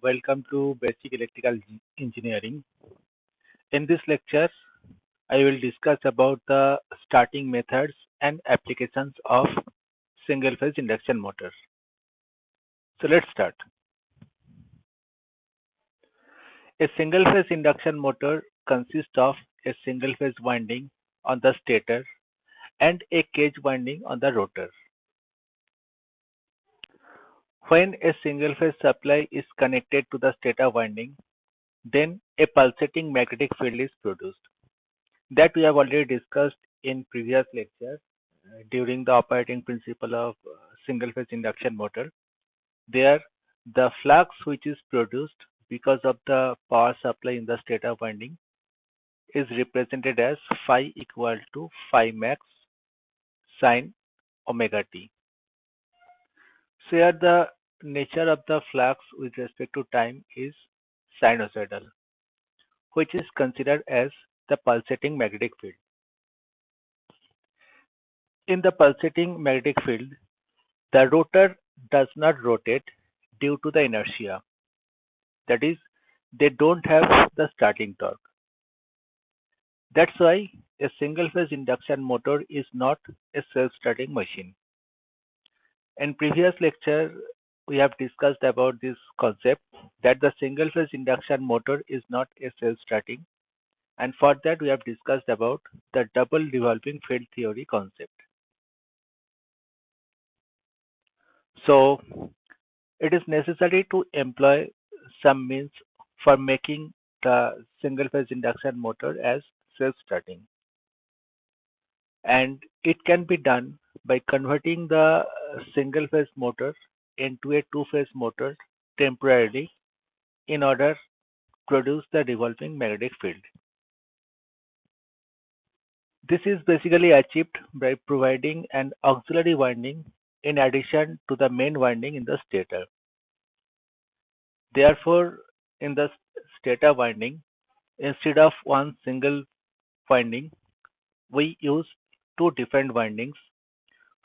Welcome to Basic Electrical Engineering. In this lecture, I will discuss about the starting methods and applications of single-phase induction motor. So let's start. A single-phase induction motor consists of a single-phase winding on the stator and a cage winding on the rotor. When a single-phase supply is connected to the stator winding, then a pulsating magnetic field is produced. That we have already discussed in previous lecture during the operating principle of single phase induction motor. There, the flux which is produced because of the power supply in the stator winding is represented as phi equal to phi max sine omega t. So here the nature of the flux with respect to time is sinusoidal, which is considered as the pulsating magnetic field. In the pulsating magnetic field, the rotor does not rotate due to the inertia. That is, they don't have the starting torque. That's why a single phase induction motor is not a self-starting machine. In previous lecture, we have discussed about this concept that the single phase induction motor is not a self-starting, and for that we have discussed about the double revolving field theory concept. So it is necessary to employ some means for making the single phase induction motor as self-starting. And it can be done by converting the single phase motor into a two phase motor temporarily in order to produce the revolving magnetic field. This is basically achieved by providing an auxiliary winding in addition to the main winding in the stator. Therefore, in the stator winding, instead of one single winding, we use two different windings,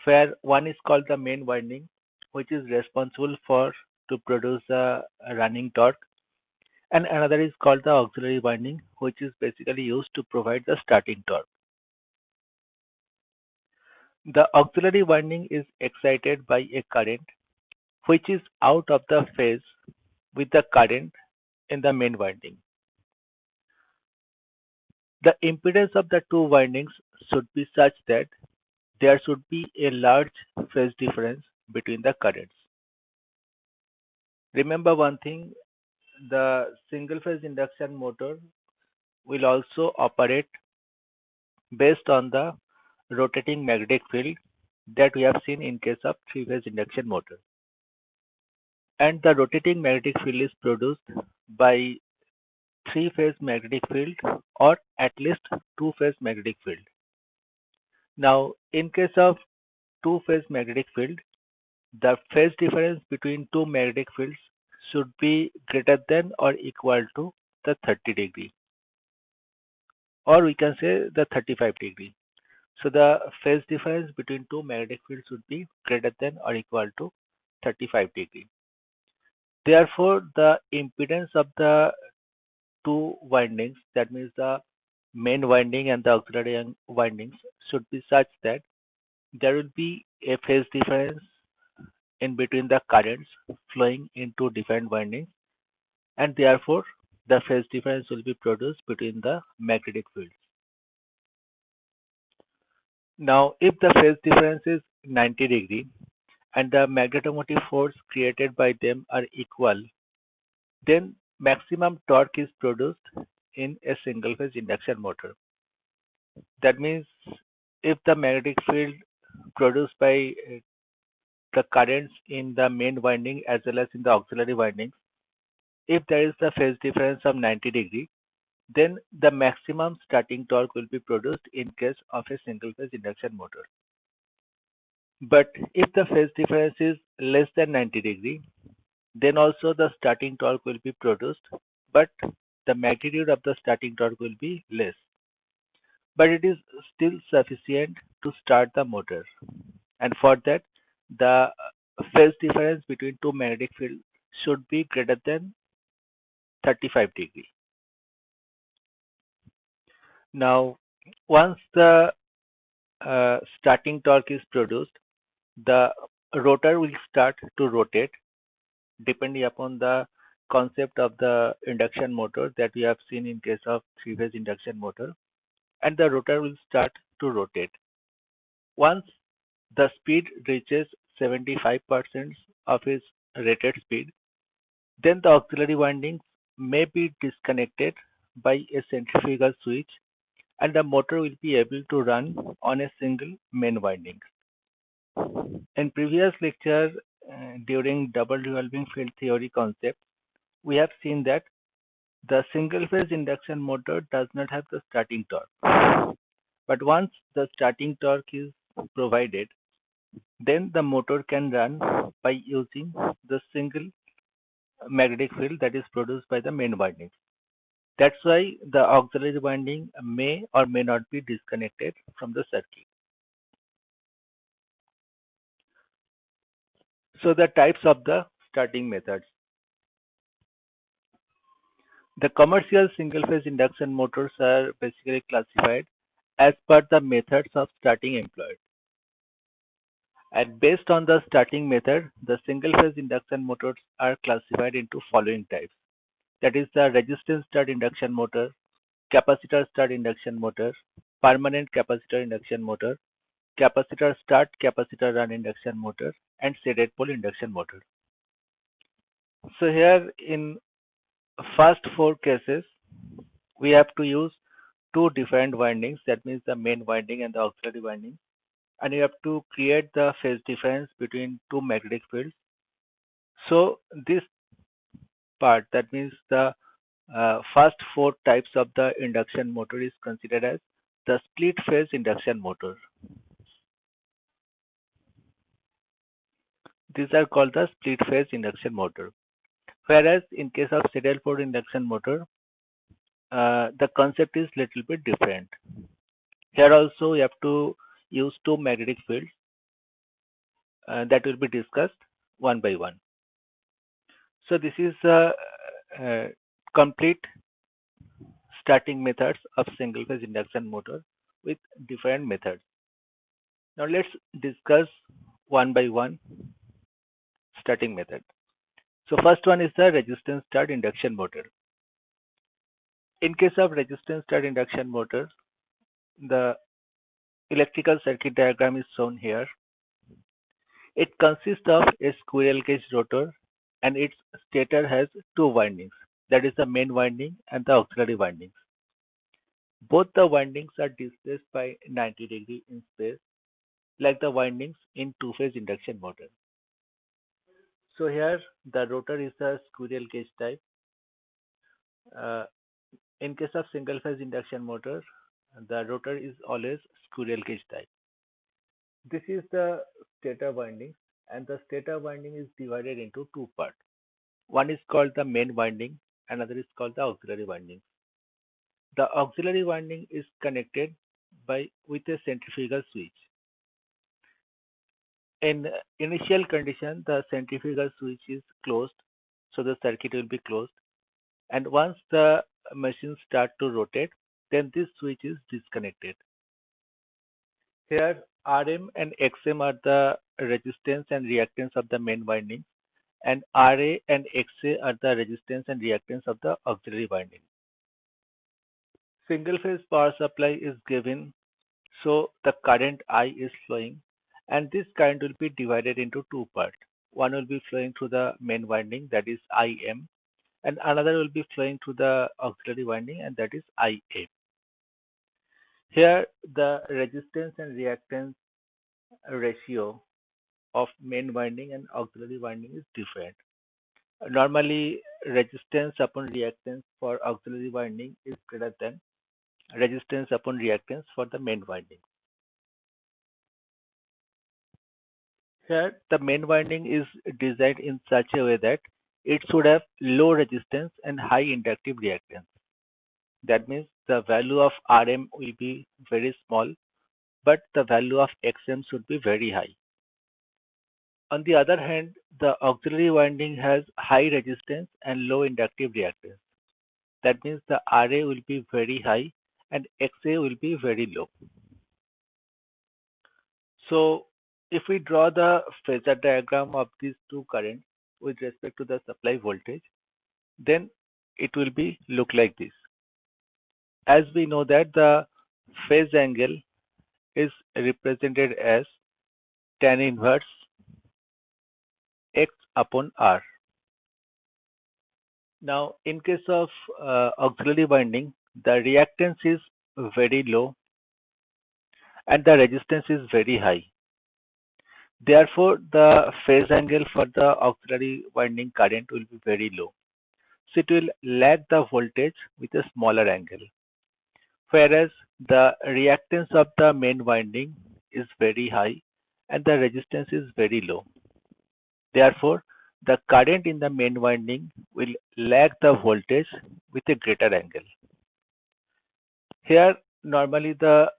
where one is called the main winding, which is responsible for to produce the running torque, and another is called the auxiliary winding, which is basically used to provide the starting torque. The auxiliary winding is excited by a current which is out of the phase with the current in the main winding. The impedance of the two windings should be such that there should be a large phase difference between the currents. Remember one thing, the single phase induction motor will also operate based on the rotating magnetic field that we have seen in case of three phase induction motor. And the rotating magnetic field is produced by three phase magnetic field or at least two phase magnetic field. Now, in case of two phase magnetic field, the phase difference between two magnetic fields should be greater than or equal to the 30 degree, or we can say the 35 degree. So the phase difference between two magnetic fields should be greater than or equal to 35 degree. Therefore, the impedance of the two windings, that means the main winding and the auxiliary windings, should be such that there will be a phase difference in between the currents flowing into different windings, and therefore the phase difference will be produced between the magnetic fields. Now, if the phase difference is 90 degree and the magnetomotive force created by them are equal, then maximum torque is produced in a single phase induction motor. That means if the magnetic field produced by the currents in the main winding as well as in the auxiliary windings, if there is a phase difference of 90 degree, then the maximum starting torque will be produced in case of a single phase induction motor. But if the phase difference is less than 90 degree, then also the starting torque will be produced, but the magnitude of the starting torque will be less. But it is still sufficient to start the motor. And for that, the phase difference between two magnetic fields should be greater than 35 degree. Now, once the starting torque is produced, the rotor will start to rotate depending upon the concept of the induction motor that we have seen in case of three-phase induction motor, and the rotor will start to rotate. Once the speed reaches 75% of its rated speed, then the auxiliary windings may be disconnected by a centrifugal switch and the motor will be able to run on a single main winding. In previous lecture, during double revolving field theory concept, we have seen that the single phase induction motor does not have the starting torque. But once the starting torque is provided, then the motor can run by using the single magnetic field that is produced by the main winding. That's why the auxiliary winding may or may not be disconnected from the circuit. So the types of the starting methods. The commercial single-phase induction motors are basically classified as per the methods of starting employed. And based on the starting method, the single-phase induction motors are classified into following types. That is the resistance stirred induction motor, capacitor stirred induction motor, permanent capacitor induction motor, capacitor start capacitor run induction motor, and shaded pole induction motor. So here in first four cases, we have to use two different windings, that means the main winding and the auxiliary winding, and you have to create the phase difference between two magnetic fields. So this part, that means the first four types of the induction motor is considered as the split phase induction motor. These are called the split phase induction motor. Whereas in case of serial port induction motor, the concept is little bit different. Here also you have to use two magnetic fields that will be discussed one by one. So this is a complete starting methods of single phase induction motor with different methods. Now let's discuss one by one starting method. So first one is the resistance stirred induction motor. In case of resistance stirred induction motor, the electrical circuit diagram is shown here. It consists of a squirrel cage rotor and its stator has two windings, that is the main winding and the auxiliary windings. Both the windings are displaced by 90 degree in space like the windings in two-phase induction motor. So here the rotor is a squirrel cage type. Uh, in case of single phase induction motor, the rotor is always squirrel cage type. This is the stator winding, and the stator winding is divided into two parts. One is called the main winding, another is called the auxiliary winding. The auxiliary winding is connected by with a centrifugal switch. In initial condition, the centrifugal switch is closed, so the circuit will be closed. And once the machine start to rotate, then this switch is disconnected. Here, Rm and Xm are the resistance and reactance of the main winding, and Ra and Xa are the resistance and reactance of the auxiliary winding. Single phase power supply is given, so the current I is flowing, and this current will be divided into two parts. One will be flowing through the main winding, that is Im, and another will be flowing through the auxiliary winding, and that is Ia. Here, the resistance and reactance ratio of main winding and auxiliary winding is different. Normally, resistance upon reactance for auxiliary winding is greater than resistance upon reactance for the main winding. Here, the main winding is designed in such a way that it should have low resistance and high inductive reactance. That means the value of Rm will be very small, but the value of Xm should be very high. On the other hand, the auxiliary winding has high resistance and low inductive reactance. That means the RA will be very high and XA will be very low. So if we draw the phasor diagram of these two currents with respect to the supply voltage, then it will be look like this. As we know that the phase angle is represented as tan inverse X upon R. Now, in case of auxiliary winding, the reactance is very low and the resistance is very high. Therefore, the phase angle for the auxiliary winding current will be very low. So it will lag the voltage with a smaller angle. Whereas the reactance of the main winding is very high and the resistance is very low. Therefore, the current in the main winding will lag the voltage with a greater angle. Here, normally the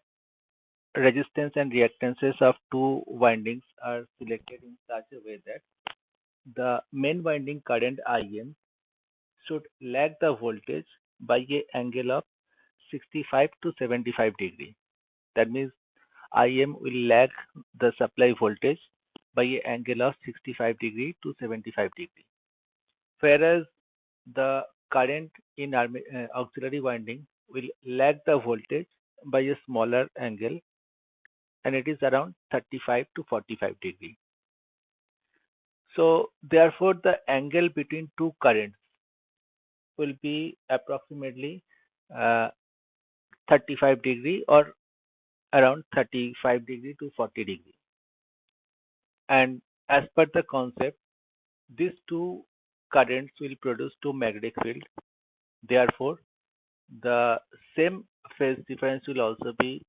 resistance and reactances of two windings are selected in such a way that the main winding current IM should lag the voltage by a angle of 65 to 75 degree. That means IM will lag the supply voltage by an angle of 65 degree to 75 degree. Whereas the current in auxiliary winding will lag the voltage by a smaller angle and it is around 35 to 45 degree. So therefore the angle between two currents will be approximately uh, 35 degree or around 35 degree to 40 degree. And as per the concept, these two currents will produce two magnetic fields. Therefore, the same phase difference will also be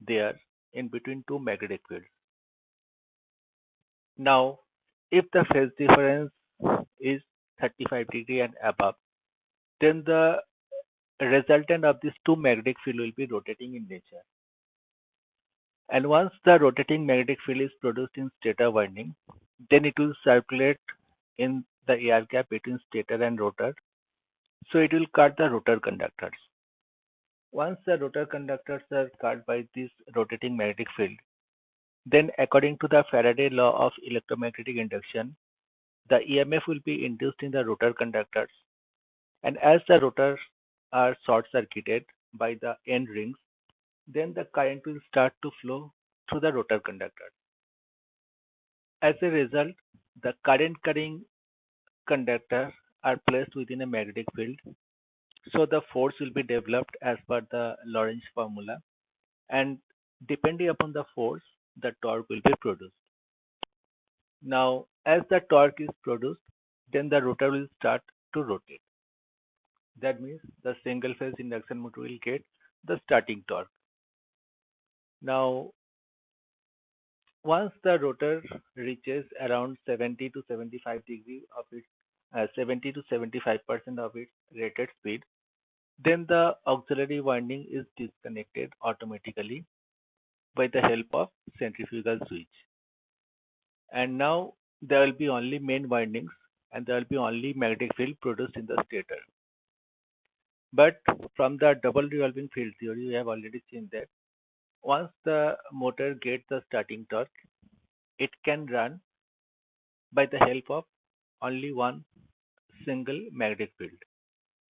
there in between two magnetic fields. Now, if the phase difference is 35 degree and above, then the resultant of these two magnetic field will be rotating in nature. And once the rotating magnetic field is produced in stator winding, then it will circulate in the air gap between stator and rotor. So it will cut the rotor conductors. Once the rotor conductors are cut by this rotating magnetic field, then according to the Faraday law of electromagnetic induction, the EMF will be induced in the rotor conductors. And as the rotors are short circuited by the end rings, then the current will start to flow through the rotor conductors. As a result, the current carrying conductors are placed within a magnetic field. So the force will be developed as per the Lorentz formula, and depending upon the force, the torque will be produced. Now, as the torque is produced, then the rotor will start to rotate. That means the single phase induction motor will get the starting torque. Now, once the rotor reaches around 70 to 75 degree of its 70 to 75% of its rated speed, then the auxiliary winding is disconnected automatically by the help of centrifugal switch. And now there will be only main windings and there will be only magnetic field produced in the stator. But from the double revolving field theory, we have already seen that once the motor gets the starting torque, it can run by the help of only one single magnetic field.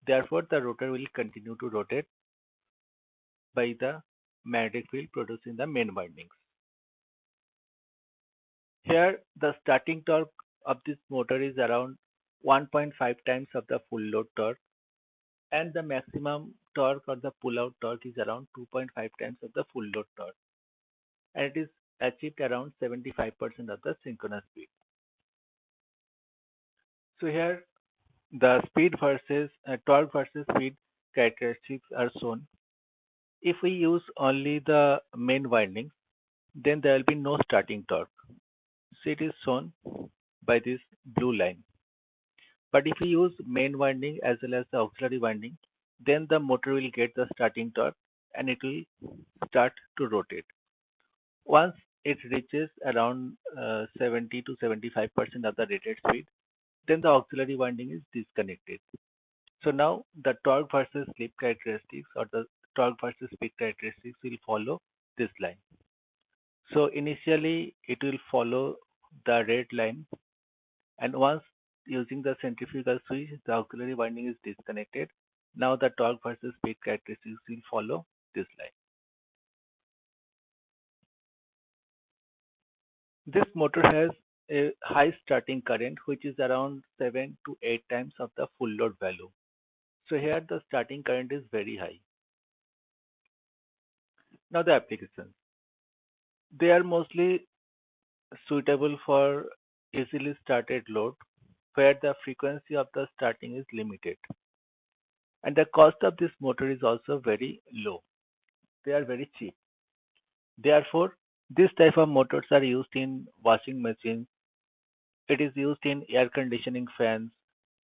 Therefore, the rotor will continue to rotate by the magnetic field produced in the main windings. Here, the starting torque of this motor is around 1.5 times of the full load torque, and the maximum torque or the pull-out torque is around 2.5 times of the full load torque, and it is achieved around 75% of the synchronous speed. So here, the speed versus torque versus speed characteristics are shown. If we use only the main windings, then there will be no starting torque. So it is shown by this blue line. But if we use main winding as well as the auxiliary winding, then the motor will get the starting torque and it will start to rotate. Once it reaches around 70 to 75% of the rated speed, then the auxiliary winding is disconnected. So now the torque versus slip characteristics or the torque versus speed characteristics will follow this line. So initially it will follow the red line, and once using the centrifugal switch, the auxiliary winding is disconnected. Now the torque versus speed characteristics will follow this line. This motor has a high starting current which is around 7 to 8 times of the full load value. So here the starting current is very high. Now the applications. They are mostly suitable for easily started load where the frequency of the starting is limited. And the cost of this motor is also very low. They are very cheap. Therefore, this type of motors are used in washing machines. It is used in air conditioning fans,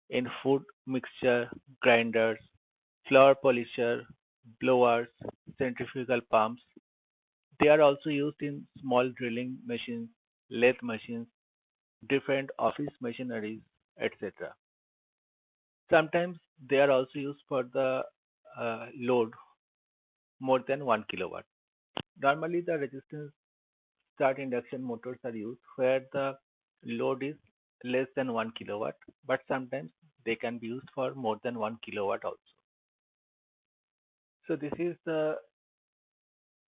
in food mixture grinders, flour polisher, blowers, centrifugal pumps. They are also used in small drilling machines, lathe machines, different office machineries, etc. Sometimes they are also used for the load more than 1 kilowatt. Normally, the resistance start induction motors are used where the load is less than 1 kilowatt, but sometimes they can be used for more than 1 kilowatt also. So this is the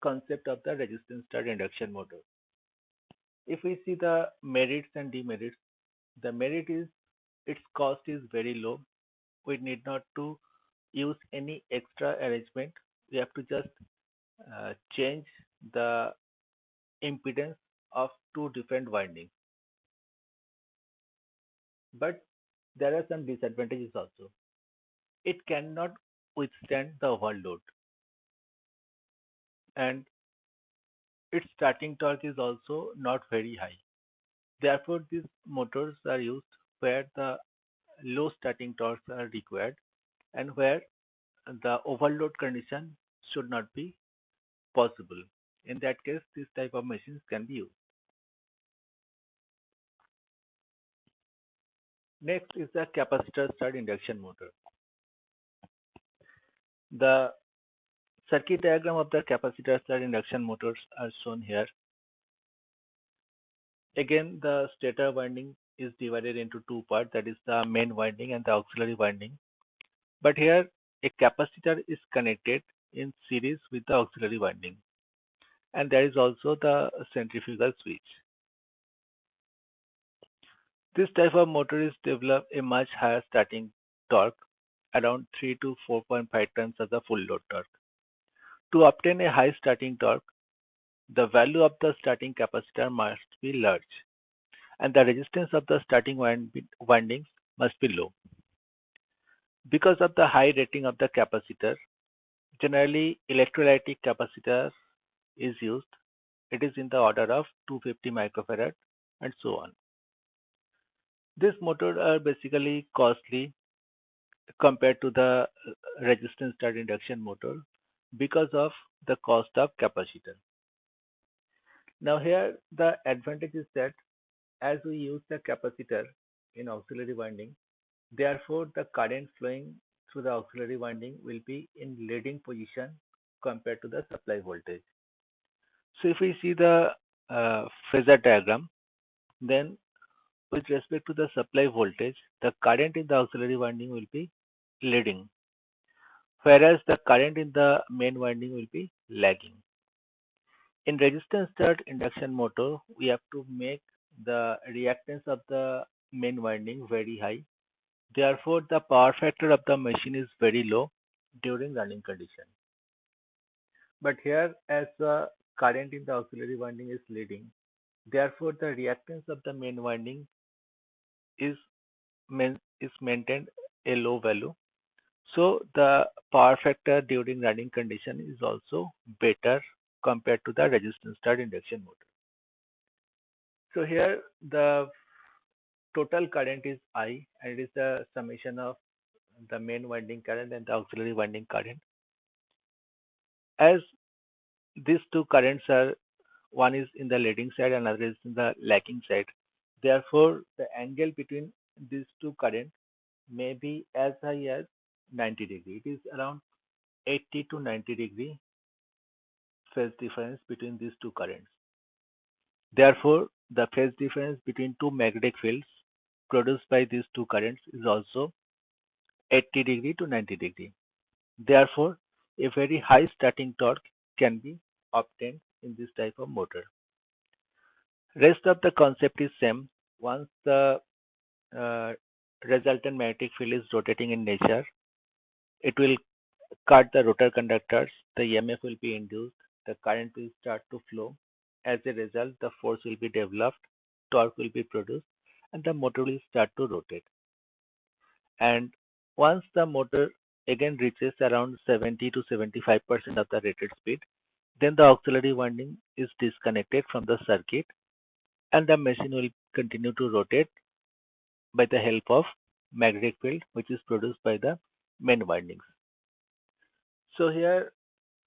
concept of the resistance start induction motor. If we see the merits and demerits, the merit is its cost is very low. We need not to use any extra arrangement. We have to just change the impedance of two different windings. But there are some disadvantages also. It cannot withstand the overload, and its starting torque is also not very high. Therefore, these motors are used where the low starting torques are required and where the overload condition should not be possible. In that case, this type of machines can be used. Next is the capacitor start induction motor. The circuit diagram of the capacitor start induction motors are shown here. Again, the stator winding is divided into two parts, that is the main winding and the auxiliary winding. But here a capacitor is connected in series with the auxiliary winding, and there is also the centrifugal switch. This type of motor is developed a much higher starting torque, around 3 to 4.5 times of the full load torque. To obtain a high starting torque, the value of the starting capacitor must be large, and the resistance of the starting windings must be low. Because of the high rating of the capacitor, generally electrolytic capacitor is used. It is in the order of 250 microfarad and so on. These motors are basically costly compared to the resistance start induction motor because of the cost of capacitor. Now here the advantage is that as we use the capacitor in auxiliary winding, therefore the current flowing through the auxiliary winding will be in leading position compared to the supply voltage. So if we see the phasor diagram, then with respect to the supply voltage, the current in the auxiliary winding will be leading, whereas the current in the main winding will be lagging. In resistance start induction motor, we have to make the reactance of the main winding very high. Therefore, the power factor of the machine is very low during running condition. But here, as the current in the auxiliary winding is leading, therefore the reactance of the main winding is is maintained a low value. So the power factor during running condition is also better compared to the resistance start induction motor. So here the total current is I, and it is the summation of the main winding current and the auxiliary winding current. As these two currents are, one is in the leading side, another is in the lagging side. Therefore, the angle between these two currents may be as high as 90 degree. It is around 80 to 90 degree phase difference between these two currents. Therefore, the phase difference between two magnetic fields produced by these two currents is also 80 degree to 90 degree. Therefore, a very high starting torque can be obtained in this type of motor. Rest of the concept is same. Once the uh, resultant magnetic field is rotating in nature, it will cut the rotor conductors, the EMF will be induced, the current will start to flow. As a result, the force will be developed, torque will be produced, and the motor will start to rotate. And once the motor again reaches around 70 to 75% of the rated speed, then the auxiliary winding is disconnected from the circuit and the machine will continue to rotate by the help of magnetic field which is produced by the main windings. So here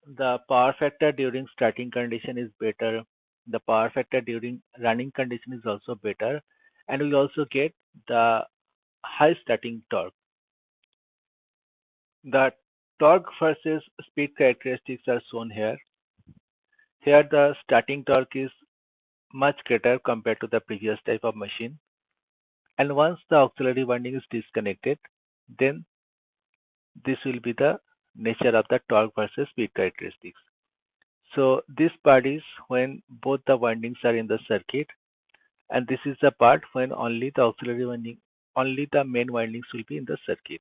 the power factor during starting condition is better. The power factor during running condition is also better, and we also get the high starting torque. The torque versus speed characteristics are shown here. Here the starting torque is much greater compared to the previous type of machine. And once the auxiliary winding is disconnected, then this will be the nature of the torque versus speed characteristics. So this part is when both the windings are in the circuit, and this is the part when only the auxiliary winding, only the main windings will be in the circuit.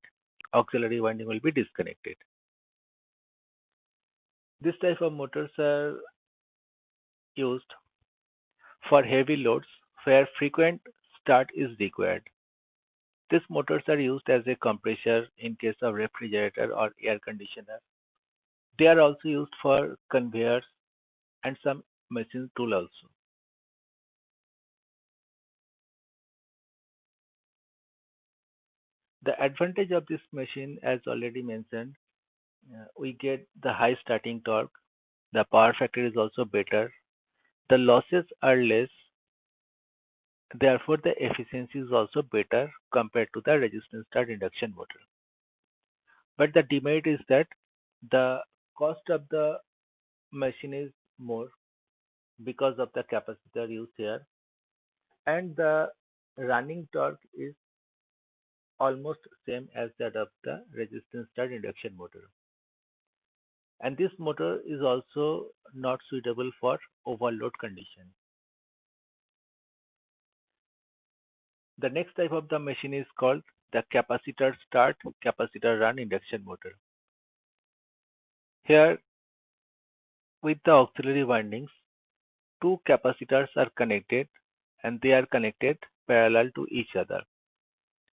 Auxiliary winding will be disconnected. This type of motors are used for heavy loads where frequent start is required. These motors are used as a compressor in case of refrigerator or air conditioner. They are also used for conveyors and some machine tool also. The advantage of this machine, as already mentioned, we get the high starting torque. The power factor is also better. The losses are less. Therefore, the efficiency is also better compared to the resistance start induction motor. But the demerit is that the cost of the machine is more because of the capacitor used here, and the running torque is almost same as that of the resistance start induction motor. And this motor is also not suitable for overload condition. The next type of the machine is called the capacitor start capacitor run induction motor. Here, with the auxiliary windings, two capacitors are connected and they are connected parallel to each other.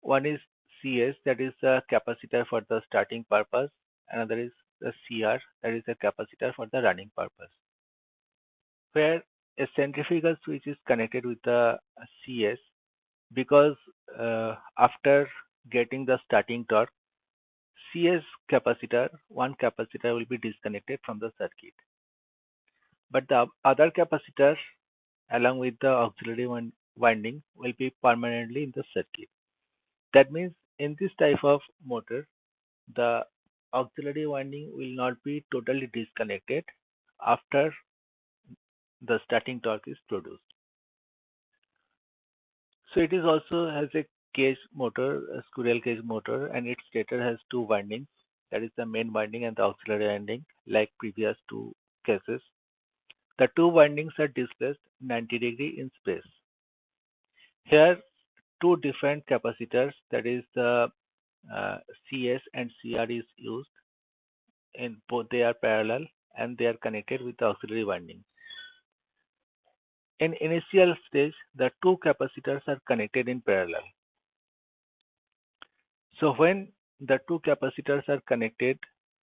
One is CS, that is the capacitor for the starting purpose. Another is the CR, that is the capacitor for the running purpose. Where a centrifugal switch is connected with the CS because after getting the starting torque, CS capacitor, one capacitor will be disconnected from the circuit. But the other capacitor along with the auxiliary winding will be permanently in the circuit. That means in this type of motor, the auxiliary winding will not be totally disconnected after the starting torque is produced. So it is also has a cage motor, a squirrel cage motor, and its stator has two windings. That is the main winding and the auxiliary winding, like previous two cases. The two windings are displaced 90 degree in space. Here, two different capacitors, that is the CS and CR is used. In both they are parallel and they are connected with the auxiliary winding. In initial stage, the two capacitors are connected in parallel. So when the two capacitors are connected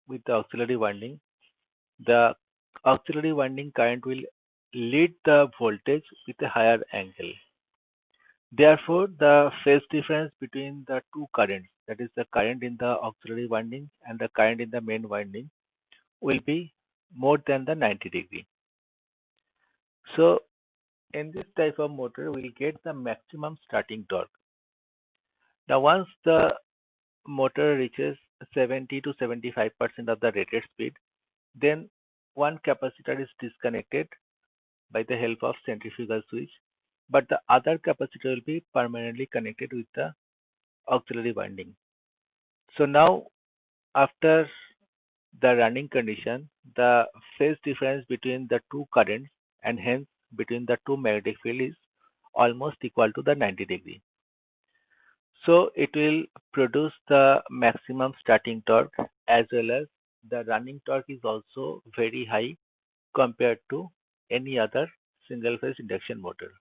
with the auxiliary winding, the auxiliary winding current will lead the voltage with a higher angle. Therefore, the phase difference between the two currents, that is the current in the auxiliary winding and the current in the main winding, will be more than the 90 degree. So in this type of motor, we'll get the maximum starting torque. Now, once the motor reaches 70 to 75% of the rated speed, then one capacitor is disconnected by the help of centrifugal switch, but the other capacitor will be permanently connected with the auxiliary winding. So now after the running condition, the phase difference between the two currents and hence between the two magnetic field is almost equal to the 90 degree. So it will produce the maximum starting torque as well as the running torque is also very high compared to any other single phase induction motor.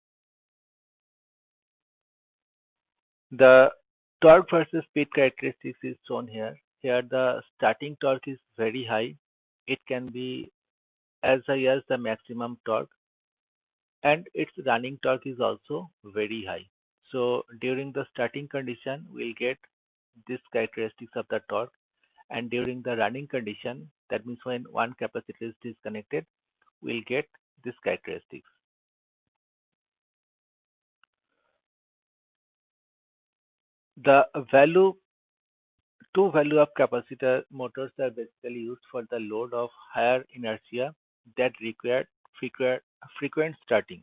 The torque versus speed characteristics is shown here. Here the starting torque is very high. It can be as high as the maximum torque and its running torque is also very high. So during the starting condition, we'll get this characteristics of the torque, and during the running condition, that means when one capacitor is disconnected, we'll get this characteristics. The value two value of capacitor motors are basically used for the load of higher inertia that require frequent, frequent starting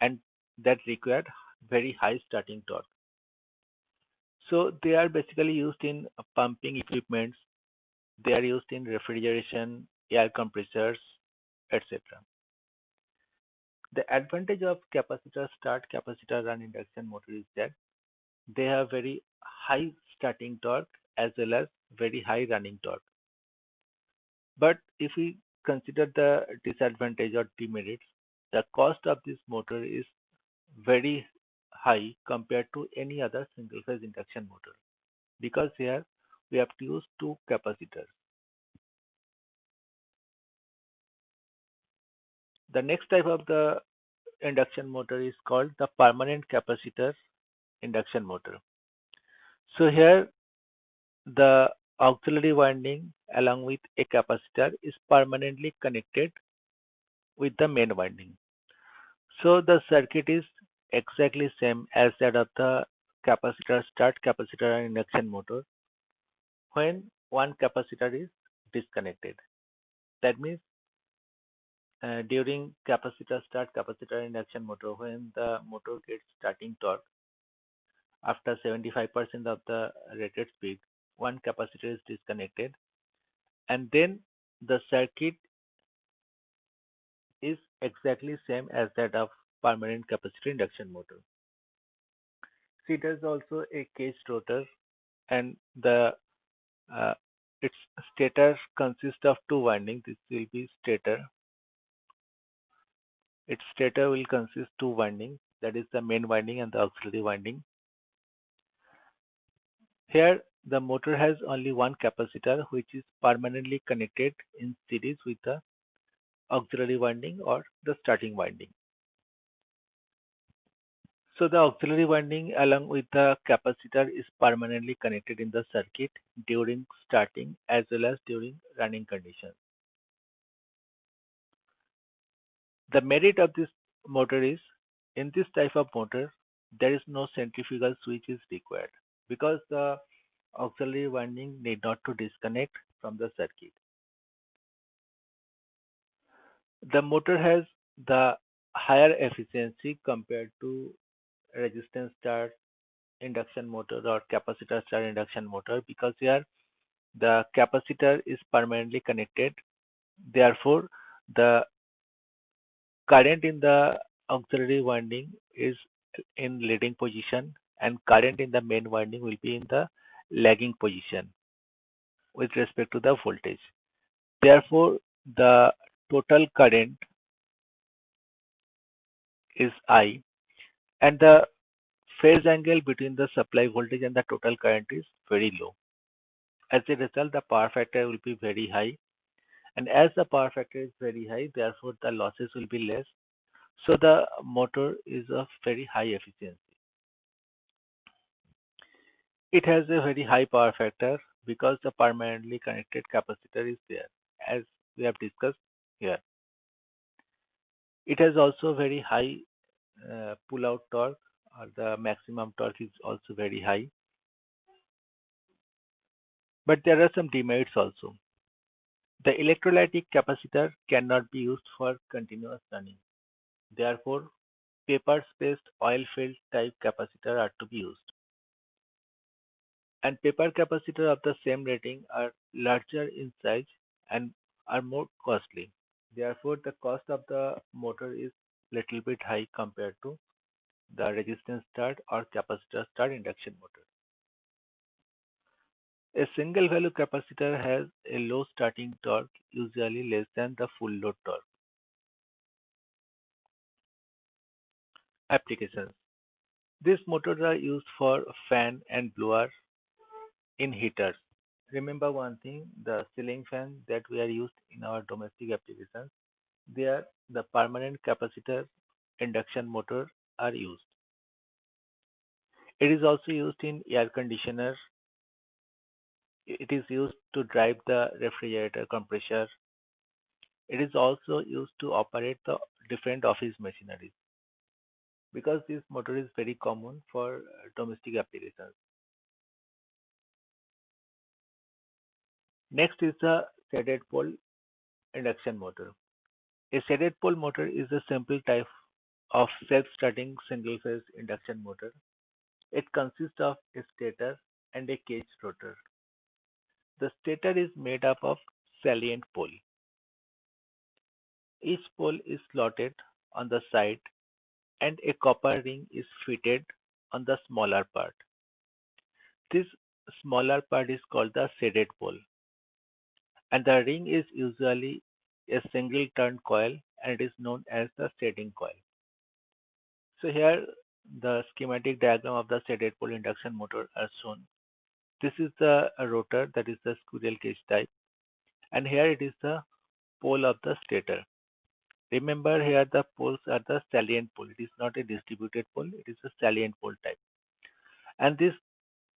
and that require very high starting torque. So they are basically used in pumping equipments, they are used in refrigeration, air compressors, etc. The advantage of capacitor start, capacitor run induction motor is that they have very high starting torque as well as very high running torque. But if we consider the disadvantage or demerits, the cost of this motor is very high compared to any other single phase induction motor because here we have to use two capacitors. The next type of the induction motor is called the permanent capacitor induction motor. So here the auxiliary winding along with a capacitor is permanently connected with the main winding. So the circuit is exactly same as that of the capacitor start capacitor and induction motor when one capacitor is disconnected. That means during capacitor start capacitor induction motor when the motor gets starting torque after 75% of the rated speed, one capacitor is disconnected and then the circuit is exactly same as that of permanent capacitor induction motor. See, there's also a caged rotor and the uh, its stator consists of two windings. This will be stator. Its stator will consist two windings, that is the main winding and the auxiliary winding. Here the motor has only one capacitor which is permanently connected in series with the auxiliary winding or the starting winding. So the auxiliary winding along with the capacitor is permanently connected in the circuit during starting as well as during running conditions. The merit of this motor is in this type of motor there is no centrifugal switch is required because the auxiliary winding need not to disconnect from the circuit. The motor has the higher efficiency compared to resistance start induction motor or capacitor start induction motor because here the capacitor is permanently connected. Therefore, the current in the auxiliary winding is in leading position and current in the main winding will be in the lagging position with respect to the voltage. Therefore, the total current is I and the phase angle between the supply voltage and the total current is very low. As a result, the power factor will be very high, and as the power factor is very high, therefore the losses will be less. So the motor is of very high efficiency. It has a very high power factor because the permanently connected capacitor is there, as we have discussed here. It has also very high pull-out torque, or the maximum torque is also very high. But there are some demerits also. The electrolytic capacitor cannot be used for continuous running. Therefore, paper-spaced oil-filled type capacitor are to be used. And paper capacitor of the same rating are larger in size and are more costly. Therefore, the cost of the motor is little bit high compared to the resistance start or capacitor start induction motor. A single value capacitor has a low starting torque, usually less than the full load torque. Applications. These motors are used for fan and blower in heaters. Remember one thing, the ceiling fan that we are used in our domestic applications, there the permanent capacitor induction motor are used. It is also used in air conditioner. It is used to drive the refrigerator compressor. It is also used to operate the different office machineries because this motor is very common for domestic applications. Next is the shaded pole induction motor. A shaded pole motor is a simple type of self-starting single-phase induction motor. It consists of a stator and a cage rotor. The stator is made up of salient pole. Each pole is slotted on the side and a copper ring is fitted on the smaller part. This smaller part is called the shaded pole, and the ring is usually a single turn coil and it is known as the shading coil. So here the schematic diagram of the shaded pole induction motor are shown. This is the rotor, that is the squirrel cage type, and here it is the pole of the stator. Remember here the poles are the salient pole. It is not a distributed pole, it is a salient pole type. And these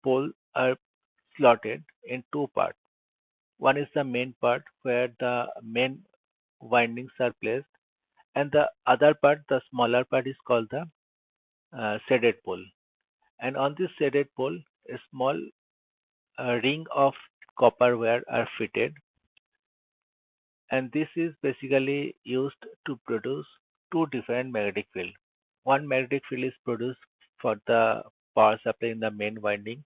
poles are slotted in two parts. One is the main part where the main windings are placed, and the other part, the smaller part, is called the shaded pole. And on this shaded pole, a small ring of copper wire are fitted, and this is basically used to produce two different magnetic field. One magnetic field is produced for the power supply in the main winding,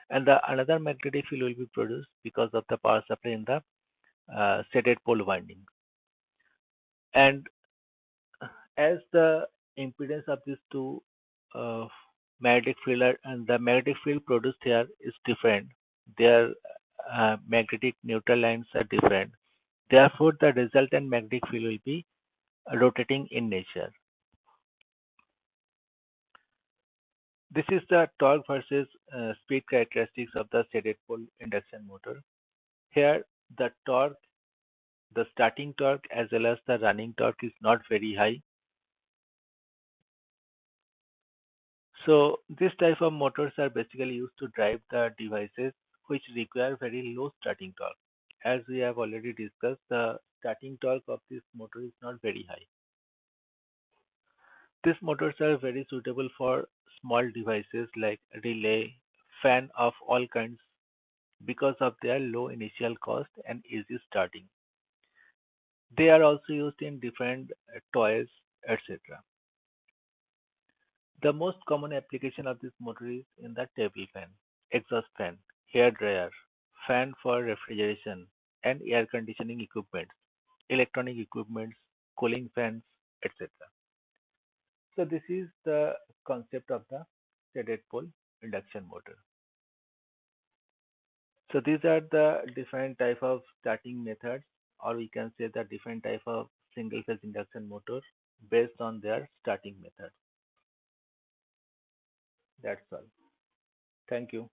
and the another magnetic field will be produced because of the power supply in the shaded pole winding. And as the impedance of these two uh, magnetic field and the magnetic field produced here is different, their magnetic neutral lines are different. Therefore, the resultant magnetic field will be rotating in nature. This is the torque versus speed characteristics of the shaded pole induction motor. Here, the torque, the starting torque as well as the running torque is not very high. So this type of motors are basically used to drive the devices which require very low starting torque. As we have already discussed, the starting torque of this motor is not very high. These motors are very suitable for small devices like relay, fan of all kinds because of their low initial cost and easy starting. They are also used in different toys, etc. The most common application of this motor is in the table fan, exhaust fan, hair dryer, fan for refrigeration, and air conditioning equipment, electronic equipments, cooling fans, etc. So this is the concept of the shaded pole induction motor. So these are the different type of starting methods, or we can say the different type of single phase induction motor based on their starting method. That's all. Thank you.